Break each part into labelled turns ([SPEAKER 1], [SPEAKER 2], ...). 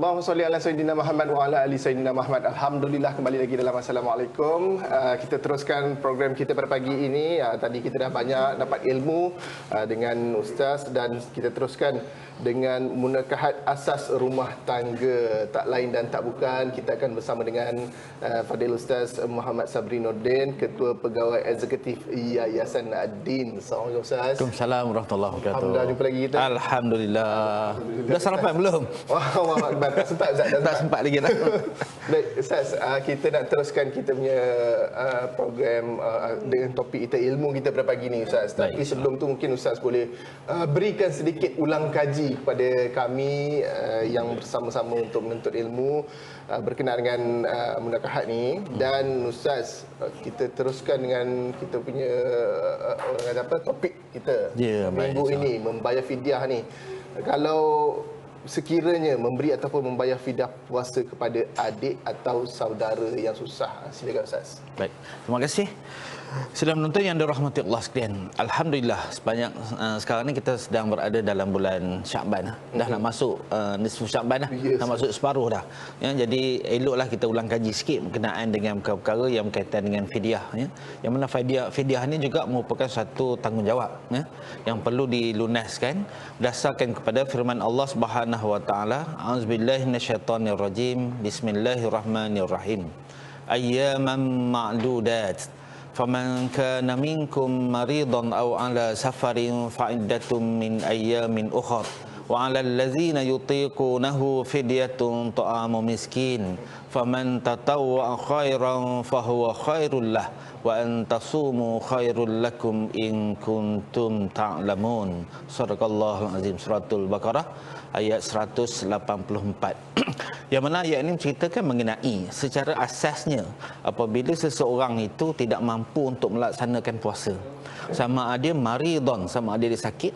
[SPEAKER 1] Allahumma salli ala Sayyidina Muhammad wa ala ali Sayyidina Muhammad. Alhamdulillah, kembali lagi dalam Assalamualaikum. Kita teruskan program kita pada pagi ini. Tadi kita dah banyak dapat ilmu dengan Ustaz, dan kita teruskan dengan munakahat asas rumah tangga. Tak lain dan tak bukan, kita akan bersama dengan Fadil Ustaz Muhammad Sabri Nordin, Ketua Pegawai Eksekutif Yayasan Ad-Din. Assalamualaikum Ustaz.
[SPEAKER 2] Waalaikumsalam warahmatullahi wabarakatuh.
[SPEAKER 1] Alhamdulillah, jumpa lagi kita.
[SPEAKER 2] Alhamdulillah. Dah sarapan belum?
[SPEAKER 1] Wah, tak sempat Ustaz.
[SPEAKER 2] Tak sempat lagi dah.
[SPEAKER 1] Baik Ustaz, kita nak teruskan kita punya program dengan topik kita, ilmu kita pada pagi ni Ustaz. Tapi sebelum tu mungkin Ustaz boleh berikan sedikit ulang kaji kepada kami yang bersama-sama untuk menuntut ilmu berkenaan dengan munakahat ni. Dan Ustaz, kita teruskan dengan kita punya topik kita minggu ini, membayar fidyah ni. Kalau sekiranya memberi ataupun membayar fidyah puasa kepada adik atau saudara yang susah, silakan Ustaz.
[SPEAKER 2] Baik, terima kasih. Sedang menonton yang dirahmati Allah sekalian. Alhamdulillah, sebanyak sekarang ni kita sedang berada dalam bulan Syakban. Dah nak masuk nisfu Syakban dah. Dah masuk separuh dah. Ya, jadi eloklah kita ulang kaji sikit berkenaan dengan perkara-perkara yang berkaitan dengan fidyah, ya. Yang mana fidyah ni juga merupakan satu tanggungjawab, ya, yang perlu dilunaskan berdasarkan kepada firman Allah Subhanahu wa taala, A'udzubillahi minasyaitonirrajim. Bismillahirrahmanirrahim. Ayyaman ma'dudat. فَمَنْ كَانَ مِنْكُمْ مَرِيضًا أَوْ عَلَى سَفَرٍ فَعِدَّةٌ مِنْ أَيَّامٍ أُخَرَ وَعَلَى الَّذِينَ يُطِيقُونَهُ فِدْيَةٌ طَعَامُ مِسْكِينٍ فَمَنْ تَطَوَّعَ خَيْرًا فَهُوَ خَيْرٌ لَهُ وَأَنْ تَصُومُوا خَيْرٌ لَكُمْ إِنْ كُنْتُمْ تَعْلَمُونَ. Sadaqallahul Azim. Suratul Baqarah ayat 184. Yang mana ayat ini menceritakan mengenai secara asasnya apabila seseorang itu tidak mampu untuk melaksanakan puasa, sama ada maridon, sama ada dia sakit,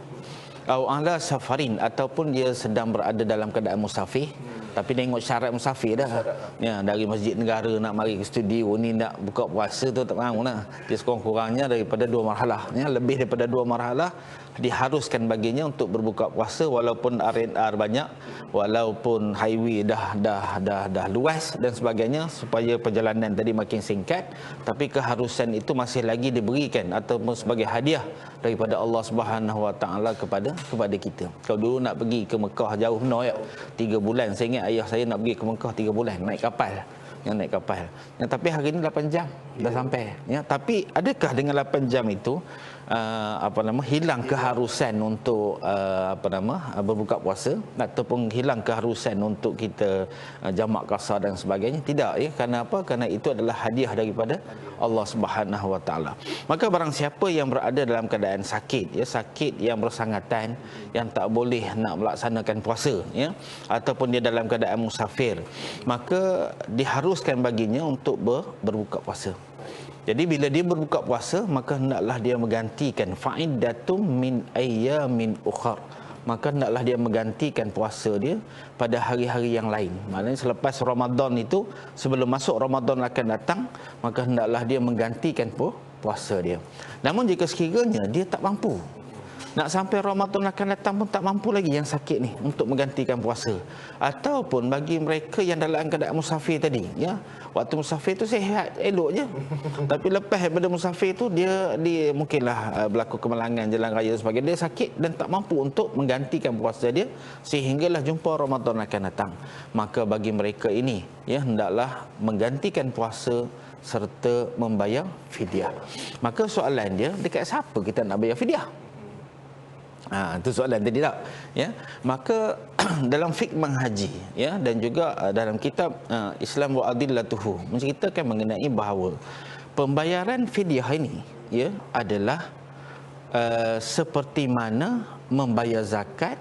[SPEAKER 2] atau ala safarin, ataupun dia sedang berada dalam keadaan musafir. Tapi tengok syarat musafir dah. Ya, dari masjid negara nak mari ke studio ni nak buka puasa tu tak mahu lah. Dia sekurang-kurangnya daripada 2 marhalah, ya, lebih daripada 2 marhalah diharuskan baginya untuk berbuka puasa, walaupun R&R banyak, walaupun highway dah luas dan sebagainya, supaya perjalanan tadi makin singkat, tapi keharusan itu masih lagi diberikan ataupun sebagai hadiah daripada Allah Subhanahu wa taala kepada kita. Kalau dulu nak pergi ke Mekah jauh no ya, 3 bulan. Saya ingat ayah saya nak pergi ke Mekah 3 bulan naik kapal. Naik kapal. Ya, tapi hari ini 8 jam dah sampai. Ya, tapi adakah dengan 8 jam itu hilang keharusan untuk berbuka puasa, ataupun hilang keharusan untuk kita jamak qasar dan sebagainya? Tidak, ya. Kerana apa? Kerana itu adalah hadiah daripada Allah Subhanahu wa taala. Maka barang siapa yang berada dalam keadaan sakit, ya, sakit yang bersangatan, yang tak boleh nak melaksanakan puasa, ya, ataupun dia dalam keadaan musafir, maka diharuskan baginya untuk berbuka puasa. Jadi bila dia berbuka puasa, maka hendaklah dia menggantikan fa'iddatum min ayyamin ukhar. Maka hendaklah dia menggantikan puasa dia pada hari-hari yang lain. Maknanya selepas Ramadan itu, sebelum masuk Ramadan akan datang, maka hendaklah dia menggantikan puasa dia. Namun jika sekiranya dia tak mampu, nak sampai Ramadan akan datang pun tak mampu lagi yang sakit ni untuk menggantikan puasa, ataupun bagi mereka yang dalam keadaan musafir tadi, ya, waktu musafir tu sihat elok je, tapi lepas daripada musafir tu dia mungkinlah berlaku kemalangan jalan raya dan sebagainya, dia sakit dan tak mampu untuk menggantikan puasa dia sehinggalah jumpa Ramadan akan datang. Maka bagi mereka ini, ya, hendaklah menggantikan puasa serta membayar fidyah. Maka soalan dia, dekat siapa kita nak bayar fidyah? Itu soalan tadi tak, ya. Maka dalam fiqh haji, ya, dan juga dalam kitab Islam wa Adillatuhu menceritakan mengenai bahawa pembayaran fidyah ini, ya, adalah seperti mana membayar zakat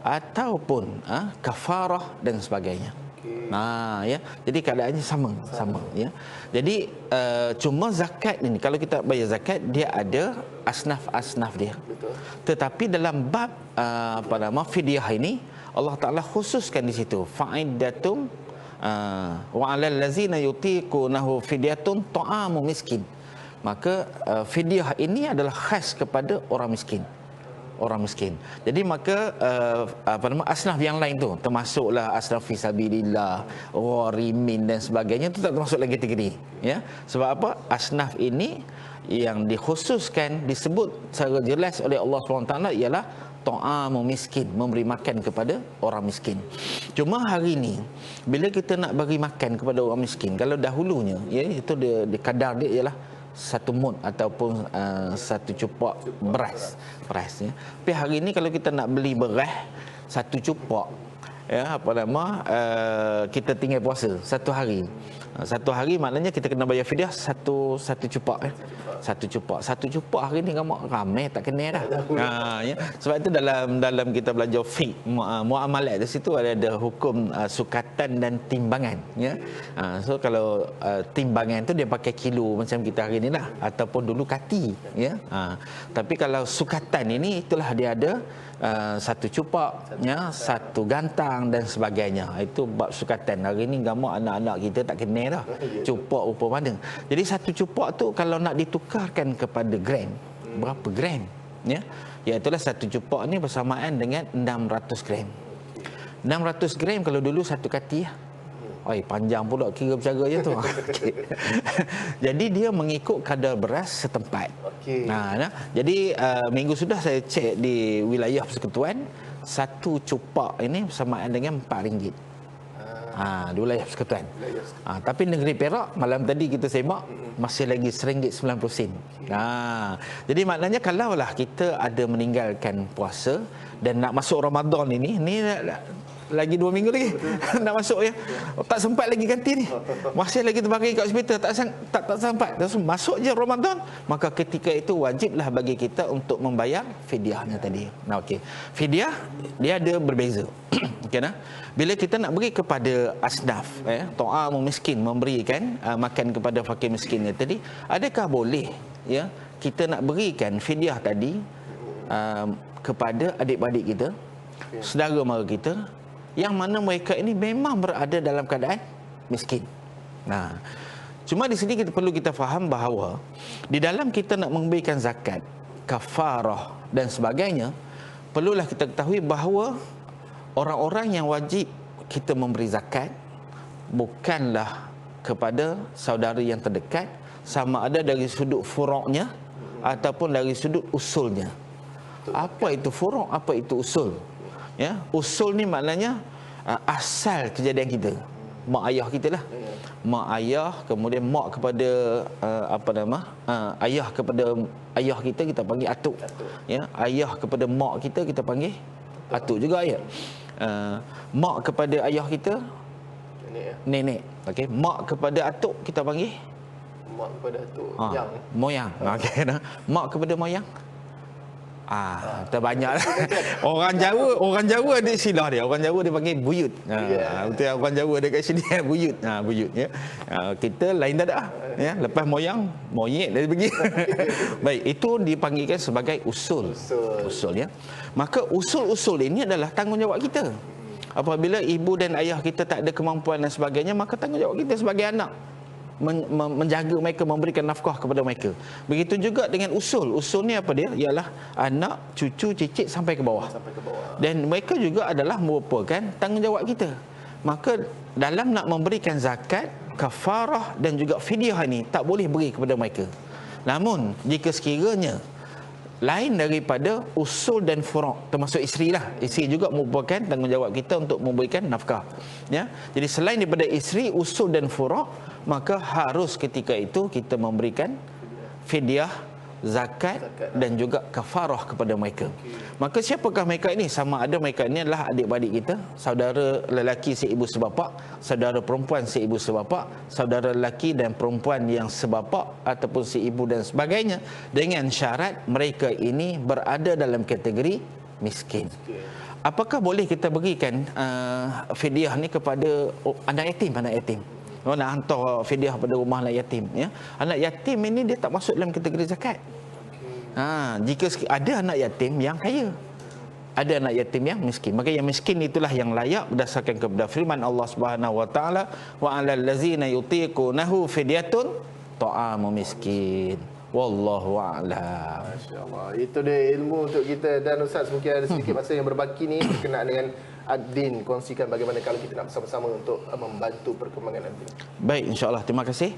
[SPEAKER 2] ataupun kafarah dan sebagainya. Ya, jadi keadaannya sama, ya. Jadi cuma zakat ini, kalau kita bayar zakat, dia ada asnaf-asnaf dia. Betul. Tetapi dalam bab fidyah ini, Allah Taala khususkan di situ fa'iddatum wa 'alal ladzina yutiqunahu fidyatun ta'amu miskin. Maka fidyah ini adalah khas kepada orang miskin. orang miskin. Jadi maka asnaf yang lain tu termasuklah asnaf fisabilillah, gharimin dan sebagainya, itu tak termasuk lagi kategori, ya. Sebab apa? Asnaf ini yang dikhususkan, disebut secara jelas oleh Allah SWT ialah ta'amu miskin, memberi makan kepada orang miskin. Cuma hari ini bila kita nak bagi makan kepada orang miskin, kalau dahulunya ya itu dia kadar dia ialah satu mud ataupun satu cupak beras ya. Tapi hari ini kalau kita nak beli beras satu cupak, ya apa nama, kita tinggal puasa satu hari. Satu hari maknanya kita kena bayar fidyah satu cupak, satu cupak hari ni ramai tak kena dah. Ya. Sebab itu dalam kita belajar fiqh muamalat, di situ ada hukum sukatan dan timbangan, ya. So kalau timbangan tu dia pakai kilo macam kita hari ni lah, ataupun dulu kati, ya. Tapi kalau sukatan ini itulah dia ada satu cupak, ya, satu gantang dan sebagainya. Itu bab sukatan. Hari ni gamak anak-anak kita tak kena dah cupak rupa mana. Jadi satu cupak tu kalau nak ditukarkan kepada gram, berapa gram, ya? Iaitulah satu cupak ni bersamaan dengan 600 gram. 600 gram kalau dulu satu kati lah. Oi, panjang pula kira bercara je tu. Okay. Jadi dia mengikut kadar beras setempat. Okay. Jadi minggu sudah saya cek di wilayah Persekutuan, satu cupak ini bersamaan dengan RM4. Di wilayah Persekutuan. Tapi negeri Perak malam tadi kita semak masih lagi RM1.90. Jadi maknanya kalaulah kita ada meninggalkan puasa dan nak masuk Ramadan ini lagi 2 minggu lagi nak masuk, ya. Tak sempat lagi ganti ni. Masih lagi terbaring kat hospital, tak sempat. Masuk je Ramadan, maka ketika itu wajiblah bagi kita untuk membayar fidyahnya tadi. Okey. Fidyah dia ada berbeza. Okey nah. Bila kita nak beri kepada asnaf, ta'amu miskin, memberikan makan kepada fakir miskinnya tadi, adakah boleh, ya, kita nak berikan fidyah tadi kepada adik-beradik kita, saudara mara kita, yang mana mereka ini memang berada dalam keadaan miskin. Cuma di sini kita perlu faham bahawa di dalam kita nak memberikan zakat, kafarah dan sebagainya, perlulah kita ketahui bahawa orang-orang yang wajib kita memberi zakat bukanlah kepada saudara yang terdekat, sama ada dari sudut furuknya ataupun dari sudut usulnya. Apa itu furuk, apa itu usul? Ya, usul ni maknanya asal kejadian kita, mak ayah kita lah. Mak ayah, kemudian mak kepada ayah kepada ayah kita panggil atuk. Ya, ayah kepada mak kita panggil atuk juga, ya. Mak kepada ayah kita nenek. Okey, mak kepada atuk kita panggil
[SPEAKER 1] mak kepada atuk
[SPEAKER 2] moyang. Okey, mak kepada moyang terbanyak. Orang Jawa ada silah dia. Orang Jawa dia panggil buyut. Betul, orang Jawa ada kat sini buyut. Buyut, ya. Kita lain tak ada. Ya, lepas moyang, monyet dia pergi. Baik, itu dipanggilkan sebagai usul. Usul, ya. Maka usul-usul ini adalah tanggungjawab kita. Apabila ibu dan ayah kita tak ada kemampuan dan sebagainya, maka tanggungjawab kita sebagai anak menjaga mereka, memberikan nafkah kepada mereka. Begitu juga dengan usul. Usul ni apa dia? Ialah anak, cucu, cicit sampai ke bawah. Dan mereka juga adalah merupakan tanggungjawab kita. Maka dalam nak memberikan zakat, kafarah dan juga fidyah ini tak boleh beri kepada mereka. Namun jika sekiranya lain daripada usul dan furuk, termasuk isteri lah. Isteri juga merupakan tanggungjawab kita untuk memberikan nafkah. Ya? Jadi selain daripada isteri, usul dan furuk, maka harus ketika itu kita memberikan fidyah, zakat dan juga kafarah kepada mereka. Maka siapakah mereka ini? Sama ada mereka ini adalah adik-beradik kita, saudara lelaki seibu sebapak, saudara perempuan seibu sebapak, saudara lelaki dan perempuan yang sebapak ataupun seibu dan sebagainya, dengan syarat mereka ini berada dalam kategori miskin. Apakah boleh kita berikan fidyah ni kepada anak yatim? Nak hantar fidyah pada rumah anak yatim, ya. Anak yatim ini dia tak masuk dalam kategori zakat. Jika ada anak yatim yang kaya, ada anak yatim yang miskin, maka yang miskin itulah yang layak berdasarkan kepada firman Allah Subhanahu wa taala, wa 'alal ladzina yutiqunahu fidyatun ta'amu miskin. Wallahu a'lam.
[SPEAKER 1] Masya-Allah. Itu dia ilmu untuk kita. Dan Ustaz, mungkin ada sedikit masa yang berbaki ni berkenaan dengan ad-din. Kongsikan bagaimana kalau kita nak bersama-sama untuk membantu perkembangan ad-din.
[SPEAKER 2] Baik, insya-Allah. Terima kasih.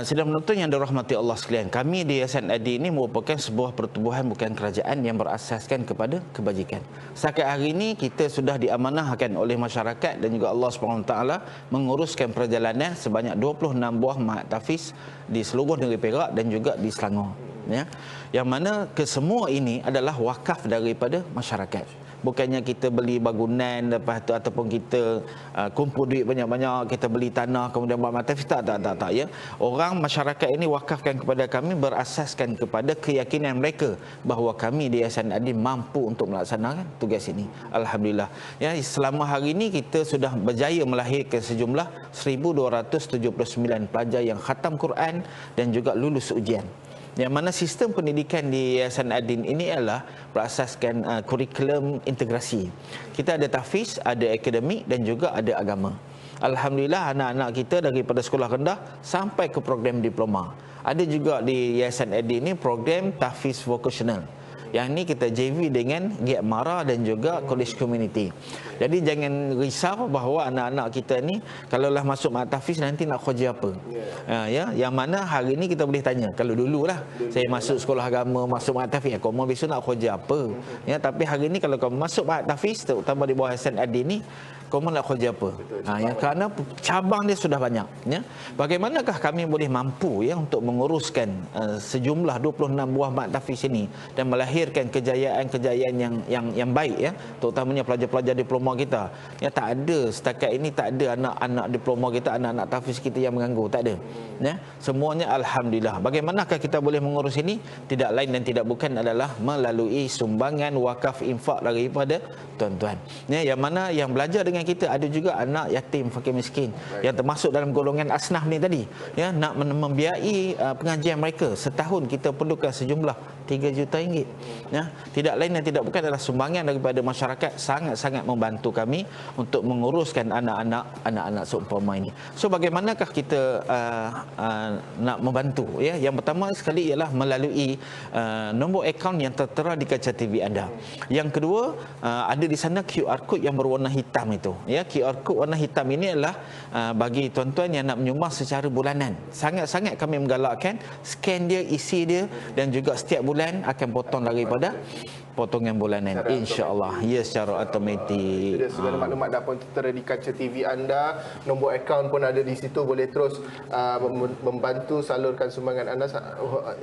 [SPEAKER 2] Sidang penonton yang dirahmati Allah sekalian, kami di Yayasan Ad-Din ini merupakan sebuah pertubuhan bukan kerajaan yang berasaskan kepada kebajikan. Setakat hari ini kita sudah diamanahkan oleh masyarakat dan juga Allah SWT menguruskan perjalanan sebanyak 26 buah ma'had tahfiz di seluruh negeri Perak dan juga di Selangor. Ya, yang mana kesemua ini adalah wakaf daripada masyarakat. Bukannya kita beli bangunan lepas tu ataupun kita kumpul duit banyak-banyak, kita beli tanah kemudian buat matahfiz, tak ya. Orang masyarakat ini wakafkan kepada kami berasaskan kepada keyakinan mereka bahawa kami di Yayasan Ad-Din mampu untuk melaksanakan tugas ini. Alhamdulillah. Ya, selama hari ini kita sudah berjaya melahirkan sejumlah 1279 pelajar yang khatam Quran dan juga lulus ujian. Yang mana sistem pendidikan di Yayasan Ad-Din ini adalah berasaskan kurikulum integrasi. Kita ada tahfiz, ada akademik dan juga ada agama. Alhamdulillah anak-anak kita daripada sekolah rendah sampai ke program diploma. Ada juga di Yayasan Ad-Din ini program tahfiz vocational. Yang ini kita JV dengan Giat Mara dan juga College Community. Jadi jangan risau bahawa anak-anak kita ni kalaulah masuk ma'had tahfiz nanti nak kerja apa. Ya, yang mana hari ini kita boleh tanya. Kalau dululah saya masuk sekolah agama, masuk ma'had tahfiz, kamu besok nak kerja apa? Ya, tapi hari ini kalau kamu masuk ma'had tahfiz terutama di bawah Yayasan Ad-Din ni, kamu nak kerja apa? Ya, kerana cabang dia sudah banyak. Ya. Bagaimanakah kami boleh mampu ya untuk menguruskan sejumlah 26 buah ma'had tahfiz ini dan melahirkan kejayaan-kejayaan yang baik ya, terutamanya pelajar-pelajar diploma kita. Ya, tak ada setakat ini, tak ada anak-anak diploma kita, anak-anak tahfiz kita yang menganggur, tak ada. Ya, semuanya alhamdulillah. Bagaimanakah kita boleh mengurus ini? Tidak lain dan tidak bukan adalah melalui sumbangan wakaf infak daripada tuan-tuan. Ya, yang mana yang belajar dengan kita ada juga anak yatim fakir miskin yang termasuk dalam golongan asnaf ni tadi. Ya, nak membiayai pengajian mereka setahun kita perlukan sejumlah 3 juta ringgit. Ya, tidak lain dan tidak bukan adalah sumbangan daripada masyarakat sangat-sangat membantu kami untuk menguruskan anak-anak seumpama ini. So bagaimanakah kita nak membantu ya? Yang pertama sekali ialah melalui nombor akaun yang tertera di kaca TV anda. Yang kedua ada di sana QR code yang berwarna hitam itu. Ya, QR code warna hitam ini adalah bagi tuan-tuan yang nak menyumbang secara bulanan. Sangat-sangat kami menggalakkan scan dia, isi dia dan juga setiap bulan akan potong daripada potongan bulanan, insya-Allah. Ya, secara automatik.
[SPEAKER 1] Jadi segala maklumat dah pun tertera di kaca TV anda, nombor akaun pun ada di situ, boleh terus membantu salurkan sumbangan anda.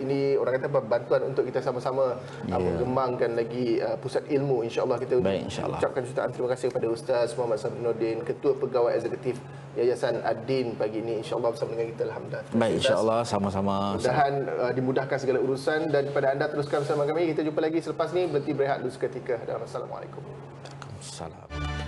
[SPEAKER 1] Ini orang kata bantuan untuk kita sama-sama mengembangkan lagi pusat ilmu, insya-Allah. Kita ucapkan jutaan terima kasih kepada Ustaz Muhammad Sabrinuddin, Ketua Pegawai Eksekutif Yayasan Ad-Din pagi ini, insya-Allah bersama dengan kita. Alhamdulillah.
[SPEAKER 2] Baik, insya-Allah sama-sama.
[SPEAKER 1] Mudah-mudahan dimudahkan segala urusan dan kepada anda teruskan bersama kami. Kita jumpa lagi selepas ni, berhenti berehat dulu seketika. Assalamualaikum.
[SPEAKER 2] Waalaikumsalam.